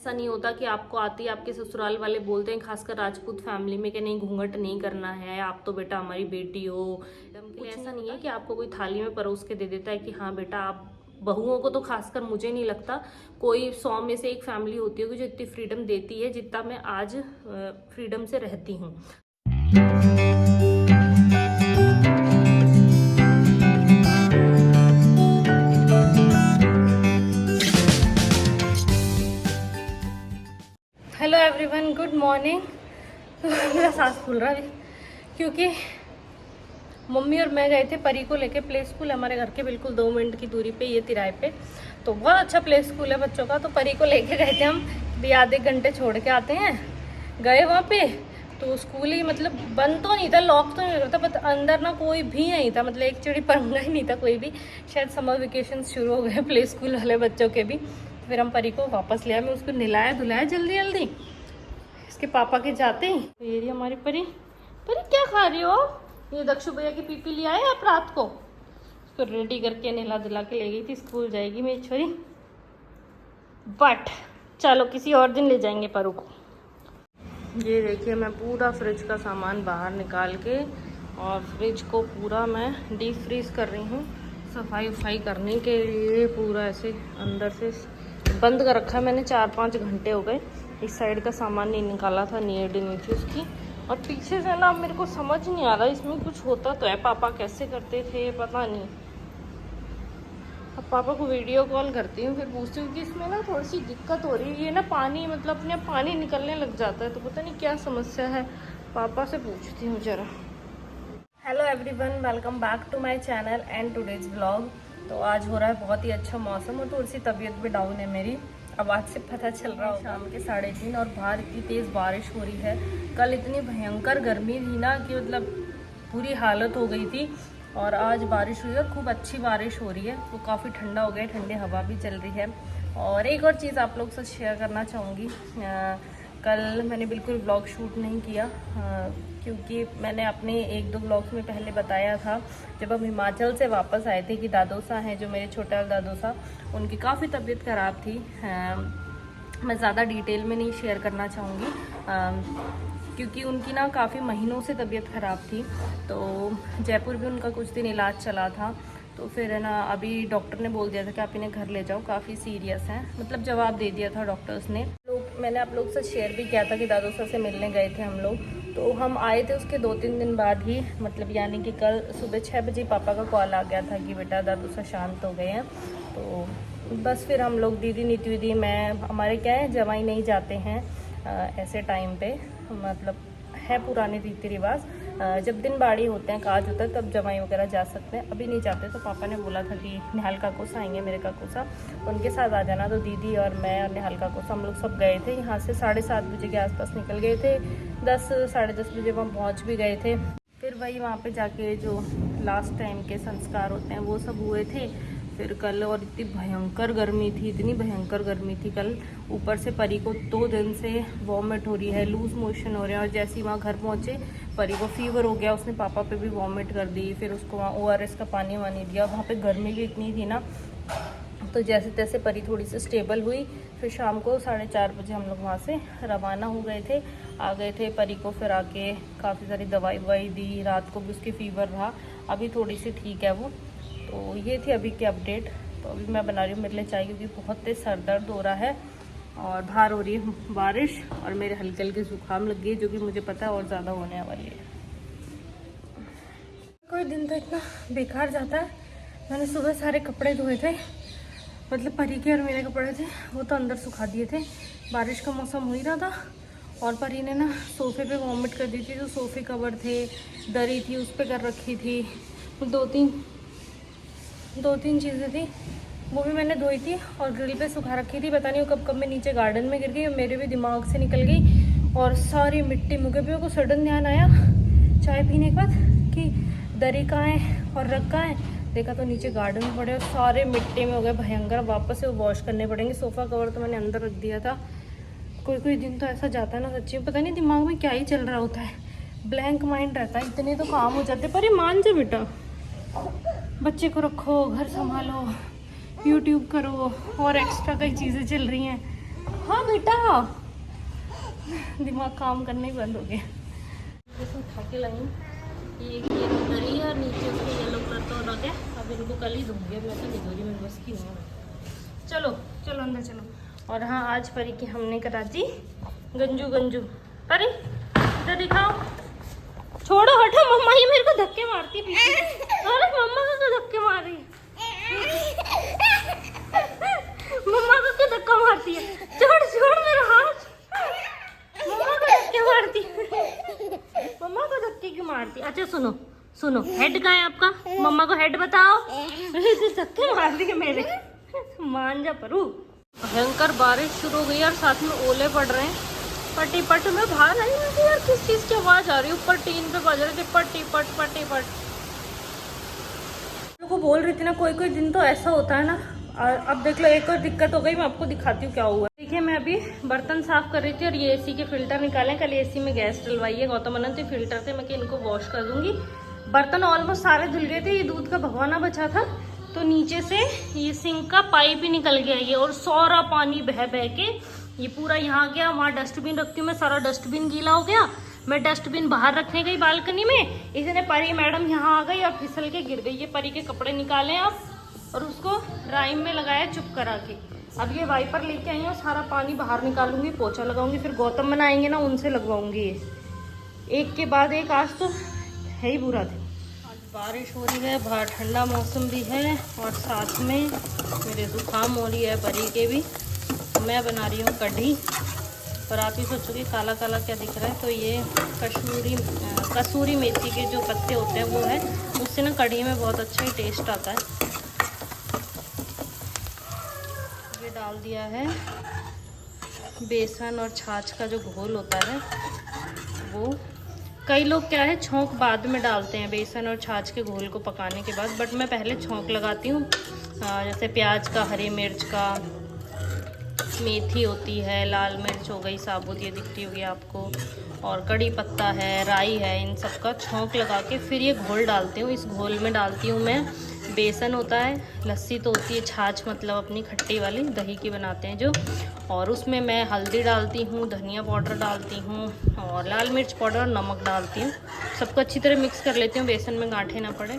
ऐसा नहीं होता कि आपको आती आपके ससुराल वाले बोलते हैं, खासकर राजपूत फैमिली में, कि नहीं घूंघट नहीं करना है, आप तो बेटा हमारी बेटी हो। कुछ ऐसा नहीं है कि आपको कोई थाली में परोस के दे देता है कि हाँ बेटा आप। बहुओं को तो खासकर मुझे नहीं लगता कोई 100 में से एक फैमिली होती होगी जो इतनी फ्रीडम देती है जितना मैं आज फ्रीडम से रहती हूँ। Hello everyone, good morning. मेरा सांस फूल रहा है क्योंकि मम्मी और मैं गए थे परी को लेके प्ले स्कूल, हमारे घर के बिल्कुल 2 मिनट की दूरी पे, ये तिराए पे। तो बहुत अच्छा प्ले स्कूल है बच्चों का। तो परी को लेके गए थे हम भी, आधे घंटे छोड़ के आते हैं। गए वहाँ पे तो स्कूल ही मतलब बंद तो नहीं था, लॉक तो नहीं रहता, बट अंदर ना कोई भी नहीं था, मतलब एक चिड़ी पंगा ही नहीं था कोई भी। शायद समर वेकेशन शुरू हो गए प्ले स्कूल वाले बच्चों के भी। फिर हम परी को वापस ले आए, मैं उसको नहलाया धुलाया जल्दी जल्दी इसके पापा के जाते ही। तो ये रही हमारी परी। परी क्या खा रही हो? ये दक्षु भैया की पीपी ले आए आप रात को, उसको रेडी करके नहला धुला के ले गई थी। स्कूल जाएगी मेरी छोरी, बट चलो किसी और दिन ले जाएंगे परू को। ये देखिए मैं पूरा फ्रिज का सामान बाहर निकाल के और फ्रिज को पूरा मैं डीप फ्रीज कर रही हूँ सफाई वफाई करने के लिए। पूरा ऐसे अंदर से बंद कर रखा है मैंने, 4-5 घंटे हो गए। इस साइड का सामान नहीं निकाला था, नीड नहीं थी उसकी। और पीछे से ना मेरे को समझ नहीं आ रहा इसमें कुछ होता तो है, पापा कैसे करते थे पता नहीं। अब पापा को वीडियो कॉल करती हूँ, फिर पूछती हूँ कि इसमें ना थोड़ी सी दिक्कत हो रही है ना, पानी मतलब अपने पानी निकलने लग जाता है, तो पता नहीं क्या समस्या है। पापा से पूछती हूँ ज़रा। Hello everyone, welcome back to my channel and today's vlog. तो आज हो रहा है बहुत ही अच्छा मौसम और थोड़ी सी तबीयत भी डाउन है मेरी। अब आज से पता चल रहा है शाम के 3:30 और बाहर इतनी तेज़ बारिश हो रही है। कल इतनी भयंकर गर्मी थी ना कि मतलब पूरी हालत हो गई थी, और आज बारिश हुई और खूब अच्छी बारिश हो रही है, तो काफ़ी ठंडा हो गया, ठंडी हवा भी चल रही है। और एक और चीज़ आप लोग से शेयर करना चाहूँगी। कल मैंने बिल्कुल व्लॉग शूट नहीं किया क्योंकि मैंने अपने 1-2 व्लॉग्स में पहले बताया था, जब हम हिमाचल से वापस आए थे, कि दादोसा हैं जो मेरे छोटे वाले दादोसा, उनकी काफ़ी तबीयत ख़राब थी। मैं ज़्यादा डिटेल में नहीं शेयर करना चाहूँगी क्योंकि उनकी ना काफ़ी महीनों से तबीयत ख़राब थी। तो जयपुर भी उनका कुछ दिन इलाज चला था, तो फिर है ना अभी डॉक्टर ने बोल दिया था कि आप इन्हें घर ले जाओ, काफ़ी सीरियस हैं, मतलब जवाब दे दिया था डॉक्टर्स ने। मैंने आप लोग से शेयर भी किया था कि दादोसा से मिलने गए थे हम लोग। तो हम आए थे उसके 2-3 दिन बाद ही, मतलब यानी कि कल सुबह 6 बजे पापा का कॉल आ गया था कि बेटा दादोसा शांत हो गए हैं। तो बस फिर हम लोग दीदी, नीतू दीदी, मैं, हमारे क्या है जवाई नहीं जाते हैं ऐसे टाइम पे, मतलब है पुराने रीति रिवाज। जब दिन बाड़ी होते हैं, काज होता है, तब जवाई वगैरह जा सकते हैं, अभी नहीं जाते। तो पापा ने बोला था कि निहाल काकूसा आएंगे, मेरे काकूसा, उनके साथ आ जाना। तो दीदी और मैं और निहाल काकूसा हम लोग सब गए थे। यहाँ से 7:30 बजे के आसपास निकल गए थे, 10 साढ़े 10 बजे वहाँ पहुँच भी गए थे। फिर वही वहाँ पे जाके जो लास्ट टाइम के संस्कार होते हैं वो सब हुए थे। फिर कल, और इतनी भयंकर गर्मी थी, इतनी भयंकर गर्मी थी कल। ऊपर से परी को 2 दिन से वॉमिट हो रही है, लूज मोशन हो रहे हैं, और जैसे ही वहाँ घर पहुँचे परी को फीवर हो गया, उसने पापा पे भी वॉमिट कर दी। फिर उसको वहाँ ORS का पानी वानी दिया। वहाँ पे गर्मी भी इतनी थी ना, तो जैसे तैसे परी थोड़ी सी स्टेबल हुई। फिर शाम को 4:30 बजे हम लोग वहाँ से रवाना हो गए थे, आ गए थे। परी को फिर आके काफ़ी सारी दवाई ववाई दी, रात को भी उसकी फ़ीवर रहा, अभी थोड़ी सी ठीक है वो। तो ये थी अभी की अपडेट। तो अभी मैं बना रही हूँ मेरे लिए चाय, क्योंकि बहुत तेज सर दर्द हो रहा है और बाहर हो रही है बारिश, और मेरे हल्के हल्के जुकाम लग गई, जो कि मुझे पता है और ज़्यादा होने वाली है। कोई दिन तो इतना बेकार जाता है। मैंने सुबह सारे कपड़े धोए थे, मतलब परी के और मेरे कपड़े थे, वो तो अंदर सुखा दिए थे। बारिश का मौसम हो ही रहा था, और परी ने ना सोफ़े पे वॉमिट कर दी थी। जो सोफ़े कवर थे, दरी थी, उस पर कर रखी थी। 2-3 चीज़ें थी, वो भी मैंने धोई थी और ग्रिल पे सुखा रखी थी। पता नहीं कब कब मैं नीचे गार्डन में गिर गई और मेरे भी दिमाग से निकल गई, और सारी मिट्टी मुझे भी। को सडन ध्यान आया चाय पीने के बाद कि दरी कहाँ है और रग कहाँ है। देखा तो नीचे गार्डन में पड़े और सारे मिट्टी में हो गए भयंकर। वापस से वो वॉश करने पड़ेंगे। सोफ़ा कवर तो मैंने अंदर रख दिया था। कोई दिन तो ऐसा जाता है ना, सच्ची पता नहीं दिमाग में क्या ही चल रहा होता है, ब्लैंक माइंड रहता है। इतने तो काम हो जाते, पर ये मान जा बेटा, बच्चे को रखो, घर संभालो, यूट्यूब करो, और एक्स्ट्रा कई चीज़ें चल रही हैं, हाँ बेटा, दिमाग काम करना ही बंद हो गया। जैसे उठा के लाई ये करी है और नीचे उसको येलो कलर का रख है। अब इनको कल ही दूंगी, मैं तो नहीं दूंगी, मेरे बस की नहीं है। चलो चलो अंदर चलो। और हाँ, आज परी की हमने करा दी गंजू गंजू। परी इधर दिखाओ, छोड़ो हटो, मम्मा ये मेरे को धक्के मारती है पीछे। अरे मम्मा को तो धक्के मार रही है, मम्मा को क्यों धक्का मारती है? छोड़ छोड़ मेरा हाथ, मम्मा को धक्के मारती है, मम्मा को धक्के क्यों मारती? अच्छा सुनो सुनो, हेड कहाँ है आपका? मम्मा को हेड बताओ। धक्के मार रही है मेरे, मान जा परू। भयंकर बारिश शुरू हो गई और साथ में ओले पड़ रहे हैं। पटी पट में बाहर आई मुझे यार, किस चीज की आवाज आ रही है? ऊपर टीन पे बज रहे थे पटी पट पटी पट। को बोल रही थी ना, कोई कोई दिन तो ऐसा होता है ना। अब देख लो, एक और दिक्कत हो गई, मैं आपको दिखाती हूँ क्या हुआ। देखिए मैं अभी बर्तन साफ कर रही थी और ये एसी के फिल्टर निकाले। कल एसी में गैस डलवाई है गौतम अनंत, फिल्टर थे, मैं कि इनको वॉश कर दूंगी। बर्तन ऑलमोस्ट सारे धुल गए थे, ये दूध का भगवाना बचा था तो नीचे से ये सिंक का पाइप ही निकल गया ये, और सारा पानी बह बह के ये पूरा यहाँ गया। वहाँ डस्टबिन रखती हूँ मैं, सारा डस्टबिन गीला हो गया। मैं डस्टबिन बाहर रखने गई बालकनी में, इसने परी मैडम यहाँ आ गई और फिसल के गिर गई। ये परी के कपड़े निकाले अब और उसको राइम में लगाया चुप करा के। अब ये वाइपर लेके आई हूँ, सारा पानी बाहर निकालूंगी, पोछा लगाऊंगी, फिर गौतम बनाएंगे ना उनसे लगवाऊंगी। ये एक के बाद एक, आज तो है ही बुरा दिन। आज बारिश हो रही है, बाहर ठंडा मौसम भी है और साथ में मेरे जुकाम हो रही है, परी के भी। मैं बना रही हूँ कढ़ी। और आप ही सोचोगे काला काला क्या दिख रहा है, तो ये कसूरी मेथी के जो पत्ते होते हैं वो है, उससे ना कढ़ी में बहुत अच्छा ही टेस्ट आता है। ये डाल दिया है बेसन और छाछ का जो घोल होता है वो। कई लोग क्या है छौंक बाद में डालते हैं बेसन और छाछ के घोल को पकाने के बाद, बट मैं पहले छौंक लगाती हूँ। जैसे प्याज का, हरी मिर्च का, मेथी होती है, लाल मिर्च हो गई साबुत, ये दिखती होगी आपको, और कड़ी पत्ता है, राई है, इन सब का छौंक लगा के फिर ये घोल डालती हूँ। इस घोल में डालती हूँ मैं बेसन होता है, लस्सी तो होती है, छाछ मतलब अपनी खट्टी वाली दही की बनाते हैं जो, और उसमें मैं हल्दी डालती हूँ, धनिया पाउडर डालती हूँ और लाल मिर्च पाउडर और नमक डालती हूँ। सबको अच्छी तरह मिक्स कर लेती हूँ, बेसन में गांठे ना पड़े,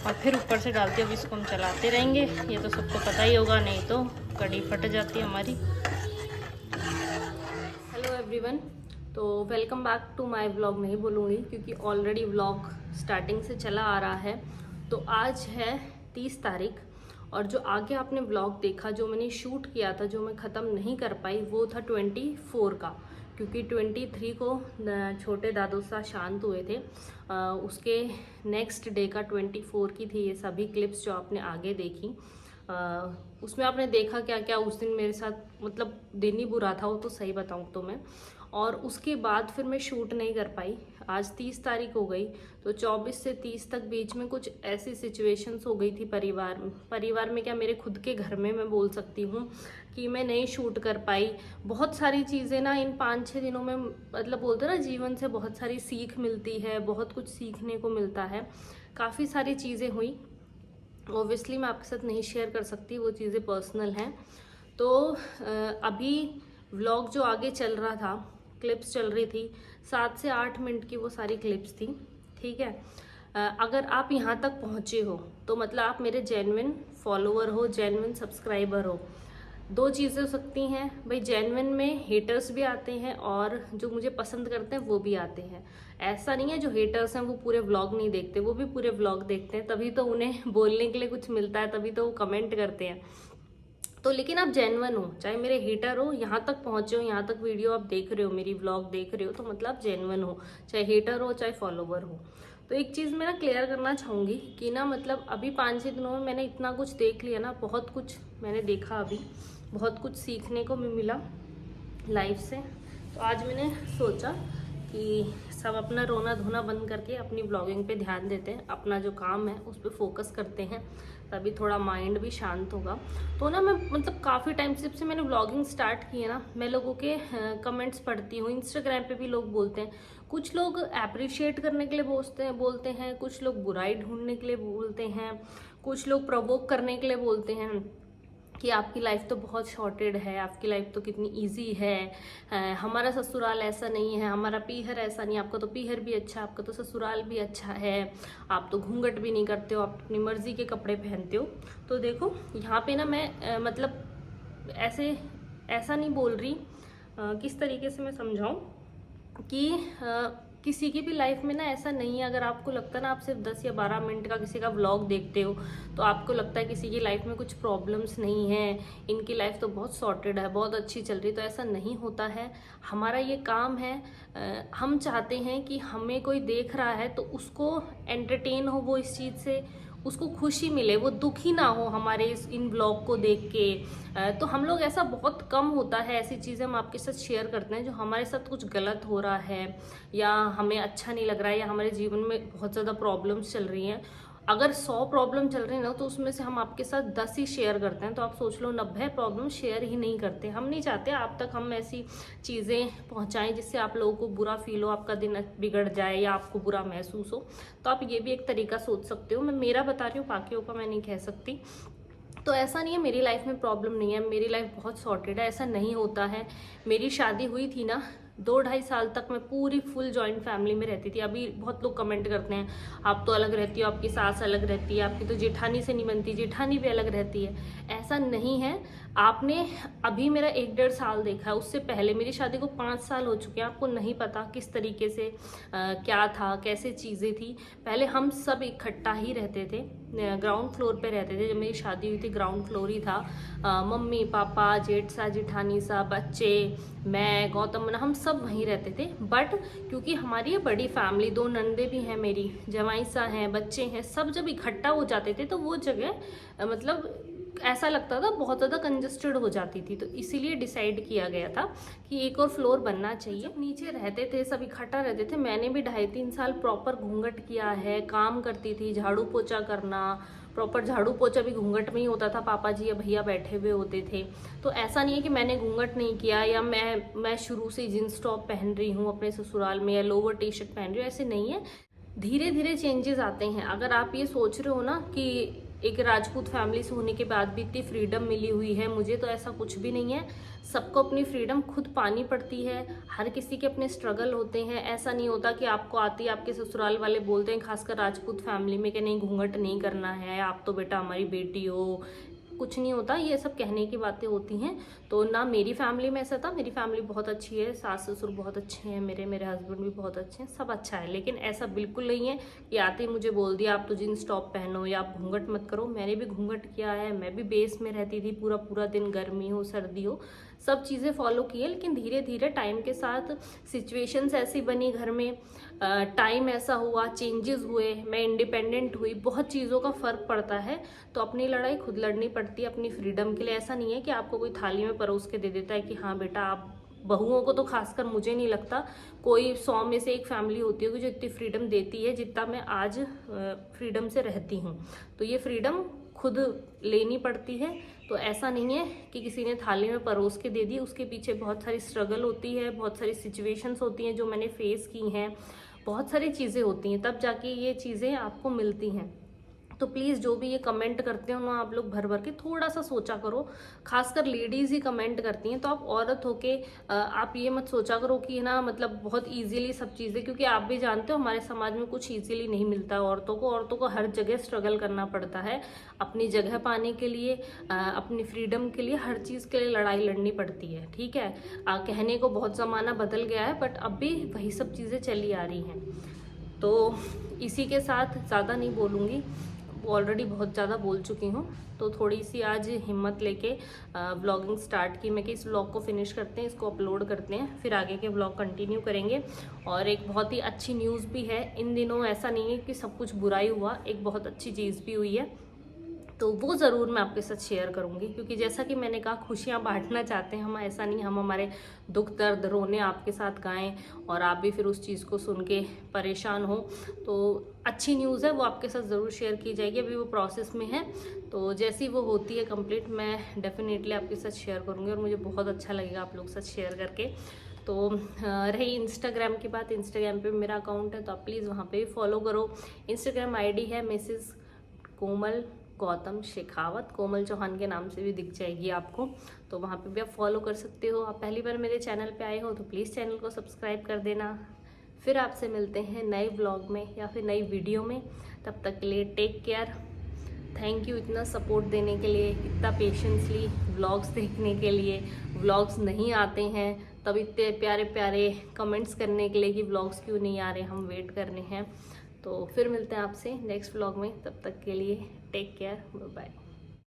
और फिर ऊपर से डालती हूँ। अब इसको हम चलाते रहेंगे, ये तो सबको पता ही होगा, नहीं तो कढ़ी फट जाती है हमारी। हेलो एवरीवन, तो welcome back to my vlog. नहीं बोलूँगी क्योंकि ऑलरेडी व्लॉग स्टार्टिंग से चला आ रहा है। तो आज है 30 तारीख और जो आगे आपने व्लॉग देखा, जो मैंने शूट किया था, जो मैं ख़त्म नहीं कर पाई, वो था 24 का, क्योंकि 23 को छोटे दादू सा शांत हुए थे। उसके नेक्स्ट डे का 24 की थी ये सभी क्लिप्स जो आपने आगे देखी। उसमें आपने देखा क्या क्या उस दिन मेरे साथ, मतलब दिन ही बुरा था वो तो सही बताऊँ तो मैं। और उसके बाद फिर मैं शूट नहीं कर पाई। आज 30 तारीख हो गई, तो 24 से 30 तक बीच में कुछ ऐसी सिचुएशंस हो गई थी परिवार में क्या, मेरे खुद के घर में मैं बोल सकती हूँ कि मैं नहीं शूट कर पाई। बहुत सारी चीज़ें ना इन 5-6 दिनों में, मतलब बोलते ना जीवन से बहुत सारी सीख मिलती है, बहुत कुछ सीखने को मिलता है। काफ़ी सारी चीज़ें हुई, ऑब्वियसली मैं आपके साथ नहीं शेयर कर सकती, वो चीज़ें पर्सनल हैं। तो अभी व्लॉग जो आगे चल रहा था, क्लिप्स चल रही थी 7 से 8 मिनट की, वो सारी क्लिप्स थी, ठीक है। अगर आप यहाँ तक पहुँचे हो तो मतलब आप मेरे जेन्युइन फॉलोअर हो, जेन्युइन सब्सक्राइबर हो। दो चीज़ें हो सकती हैं भाई, जेन्युइन में हेटर्स भी आते हैं और जो मुझे पसंद करते हैं वो भी आते हैं। ऐसा नहीं है जो हेटर्स हैं वो पूरे व्लॉग नहीं देखते, वो भी पूरे व्लॉग देखते हैं, तभी तो उन्हें बोलने के लिए कुछ मिलता है, तभी तो वो कमेंट करते हैं। तो लेकिन आप जेन्युइन हो, चाहे मेरे हेटर हो, यहाँ तक पहुँचे हो, यहाँ तक वीडियो आप देख रहे हो, मेरी व्लॉग देख रहे हो, तो मतलब जेन्युइन हो, चाहे हेटर हो चाहे फॉलोवर हो। तो एक चीज़ मैं ना क्लियर करना चाहूँगी कि ना मतलब अभी 5-6 दिनों में मैंने इतना कुछ देख लिया ना, बहुत कुछ मैंने देखा, अभी बहुत कुछ सीखने को भी मिला लाइफ से। तो आज मैंने सोचा कि सब अपना रोना धोना बंद करके अपनी ब्लॉगिंग पे ध्यान देते हैं, अपना जो काम है उस पर फोकस करते हैं, तभी थोड़ा माइंड भी शांत होगा। तो ना मैं मतलब काफ़ी टाइम से, जब से मैंने ब्लॉगिंग स्टार्ट की है ना, मैं लोगों के कमेंट्स पढ़ती हूँ। इंस्टाग्राम पे भी लोग बोलते हैं, कुछ लोग अप्रिशिएट करने के लिए बोलते हैं, कुछ लोग बुराई ढूंढने के लिए बोलते हैं, कुछ लोग प्रवोक करने के लिए बोलते हैं। कि आपकी लाइफ तो बहुत शॉर्टेड है, आपकी लाइफ तो कितनी इजी है, हमारा ससुराल ऐसा नहीं है, हमारा पीहर ऐसा नहीं, आपका तो पीहर भी अच्छा है, आपका तो ससुराल भी अच्छा है, आप तो घूंघट भी नहीं करते हो, आप अपनी मर्जी के कपड़े पहनते हो। तो देखो यहाँ पे ना मैं मतलब ऐसा नहीं बोल रही, किस तरीके से मैं समझाऊं कि किसी की भी लाइफ में ना ऐसा नहीं है। अगर आपको लगता है ना आप सिर्फ 10 या 12 मिनट का किसी का व्लॉग देखते हो तो आपको लगता है किसी की लाइफ में कुछ प्रॉब्लम्स नहीं है, इनकी लाइफ तो बहुत सॉर्टेड है, बहुत अच्छी चल रही है, तो ऐसा नहीं होता है। हमारा ये काम है, हम चाहते हैं कि हमें कोई देख रहा है तो उसको एंटरटेन हो वो इस चीज़ से, उसको खुशी मिले, वो दुखी ना हो हमारे इन ब्लॉग को देख के। तो हम लोग ऐसा बहुत कम होता है, ऐसी चीज़ें हम आपके साथ शेयर करते हैं जो हमारे साथ कुछ गलत हो रहा है या हमें अच्छा नहीं लग रहा है या हमारे जीवन में बहुत ज़्यादा प्रॉब्लम्स चल रही हैं। अगर 100 प्रॉब्लम चल रही है ना तो उसमें से हम आपके साथ 10 ही शेयर करते हैं, तो आप सोच लो 90 प्रॉब्लम शेयर ही नहीं करते। हम नहीं चाहते आप तक हम ऐसी चीज़ें पहुंचाएं जिससे आप लोगों को बुरा फील हो, आपका दिन बिगड़ जाए या आपको बुरा महसूस हो। तो आप ये भी एक तरीका सोच सकते हो। मैं मेरा बता रही हूँ, बाकियों का मैं नहीं कह सकती। तो ऐसा नहीं है मेरी लाइफ में प्रॉब्लम नहीं है, मेरी लाइफ बहुत सॉर्टेड है, ऐसा नहीं होता है। मेरी शादी हुई थी ना 2-2.5 साल तक मैं पूरी फुल जॉइंट फैमिली में रहती थी। अभी बहुत लोग कमेंट करते हैं आप तो अलग रहती हो, आपकी सास अलग रहती है, आपकी तो जेठानी से नहीं बनती, जेठानी भी अलग रहती है। ऐसा नहीं है। आपने अभी मेरा 1-1.5 साल देखा है, उससे पहले मेरी शादी को 5 साल हो चुके हैं। आपको नहीं पता किस तरीके से क्या था, कैसे चीज़ें थी। पहले हम सब इकट्ठा ही रहते थे, ग्राउंड फ्लोर पे रहते थे। जब मेरी शादी हुई थी ग्राउंड फ्लोर ही था। मम्मी पापा जेठ सा जेठानी सा बच्चे, मैं गौतम, हम सब वहीं रहते थे। बट क्योंकि हमारी ये बड़ी फैमिली, 2 नंदे भी हैं मेरी, जवाई सा हैं, बच्चे हैं, सब जब इकट्ठा हो जाते थे तो वो जगह मतलब ऐसा लगता था बहुत ज़्यादा कंजस्टेड हो जाती थी। तो इसीलिए डिसाइड किया गया था कि एक और फ्लोर बनना चाहिए। नीचे रहते थे, सब इकट्ठा रहते थे। मैंने भी 2.5-3 साल प्रॉपर घूंघट किया है, काम करती थी, झाड़ू पोछा करना, प्रॉपर झाड़ू पोछा भी घूंघट में ही होता था, पापा जी या भैया बैठे हुए होते थे। तो ऐसा नहीं है कि मैंने घूंघट नहीं किया या मैं शुरू से जींस टॉप पहन रही हूँ अपने ससुराल में या लोअर टी शर्ट पहन रही हूँ, ऐसे नहीं है। धीरे धीरे चेंजेस आते हैं। अगर आप ये सोच रहे हो ना कि एक राजपूत फैमिली से होने के बाद भी इतनी फ्रीडम मिली हुई है मुझे, तो ऐसा कुछ भी नहीं है। सबको अपनी फ्रीडम खुद पानी पड़ती है, हर किसी के अपने स्ट्रगल होते हैं। ऐसा नहीं होता कि आपको आती है, आपके ससुराल वाले बोलते हैं खासकर राजपूत फैमिली में कि नहीं घूंघट नहीं करना है, आप तो बेटा हमारी बेटी हो। कुछ नहीं होता, ये सब कहने की बातें होती हैं। तो ना मेरी फैमिली में ऐसा था, मेरी फैमिली बहुत अच्छी है, सास ससुर बहुत अच्छे हैं, मेरे हस्बैंड भी बहुत अच्छे हैं, सब अच्छा है। लेकिन ऐसा बिल्कुल नहीं है कि आते ही मुझे बोल दिया आप तो जींस टॉप पहनो या आप घूंघट मत करो। मैंने भी घूंघट किया है, मैं भी बेस में रहती थी पूरा पूरा दिन, गर्मी हो सर्दी हो, सब चीज़ें फॉलो की है। लेकिन धीरे धीरे टाइम के साथ सिचुएशंस ऐसी बनी घर में, टाइम ऐसा हुआ, चेंजेस हुए, मैं इंडिपेंडेंट हुई, बहुत चीज़ों का फ़र्क पड़ता है। तो अपनी लड़ाई खुद लड़नी पड़ती है अपनी फ्रीडम के लिए। ऐसा नहीं है कि आपको कोई थाली में परोस के दे देता है कि हाँ बेटा आप, बहुओं को तो खासकर मुझे नहीं लगता कोई 100 में से एक फैमिली होती होगी जो इतनी फ्रीडम देती है जितना मैं आज फ्रीडम से रहती हूँ। तो ये फ्रीडम खुद लेनी पड़ती है। तो ऐसा नहीं है कि किसी ने थाली में परोस के दे दी, उसके पीछे बहुत सारी स्ट्रगल होती है, बहुत सारी सिचुएशंस होती हैं जो मैंने फेस की हैं, बहुत सारी चीज़ें होती हैं, तब जाके ये चीज़ें आपको मिलती हैं। तो प्लीज़ जो भी ये कमेंट करते हो ना आप लोग भर भर के, थोड़ा सा सोचा करो। खासकर लेडीज़ ही कमेंट करती हैं, तो आप औरत होके आप ये मत सोचा करो कि ना मतलब बहुत इजीली सब चीज़ें, क्योंकि आप भी जानते हो हमारे समाज में कुछ इजीली नहीं मिलता औरतों को हर जगह स्ट्रगल करना पड़ता है अपनी जगह पाने के लिए, अपनी फ्रीडम के लिए, हर चीज़ के लिए लड़ाई लड़नी पड़ती है। ठीक है, कहने को बहुत ज़माना बदल गया है बट अब भी वही सब चीज़ें चली आ रही हैं। तो इसी के साथ ज़्यादा नहीं बोलूँगी, ऑलरेडी बहुत ज़्यादा बोल चुकी हूँ। तो थोड़ी सी आज हिम्मत लेके व्लॉगिंग स्टार्ट की मैं कि इस व्लॉग को फिनिश करते हैं, इसको अपलोड करते हैं, फिर आगे के व्लॉग कंटिन्यू करेंगे। और एक बहुत ही अच्छी न्यूज़ भी है इन दिनों, ऐसा नहीं है कि सब कुछ बुरा ही हुआ, एक बहुत अच्छी चीज़ भी हुई है, तो वो ज़रूर मैं आपके साथ शेयर करूँगी। क्योंकि जैसा कि मैंने कहा खुशियाँ बांटना चाहते हैं हम, ऐसा नहीं हम हमारे दुख दर्द रोने आपके साथ गाएं और आप भी फिर उस चीज़ को सुन के परेशान हो। तो अच्छी न्यूज़ है वो आपके साथ ज़रूर शेयर की जाएगी, अभी वो प्रोसेस में है। तो जैसी वो होती है कंप्लीट मैं डेफिनेटली आपके साथ शेयर करूँगी और मुझे बहुत अच्छा लगेगा आप लोग साथ शेयर करके। तो रही इंस्टाग्राम की बात, इंस्टाग्राम पे मेरा अकाउंट है तो आप प्लीज़ वहाँ पे भी फॉलो करो। इंस्टाग्राम आईडी है मिसेस कोमल गौतम शेखावत, कोमल चौहान के नाम से भी दिख जाएगी आपको, तो वहाँ पे भी आप फॉलो कर सकते हो। आप पहली बार मेरे चैनल पे आए हो तो प्लीज़ चैनल को सब्सक्राइब कर देना। फिर आपसे मिलते हैं नए व्लॉग में या फिर नई वीडियो में, तब तक के लिए टेक केयर। थैंक यू इतना सपोर्ट देने के लिए, इतना पेशेंसली व्लॉग्स देखने के लिए। व्लॉग्स नहीं आते हैं तब इतने प्यारे प्यारे कमेंट्स करने के लिए कि व्लॉग्स क्यों नहीं आ रहे, हम वेट करने हैं। तो फिर मिलते हैं आपसे नेक्स्ट व्लॉग में, तब तक के लिए टेक केयर, बाय बाय।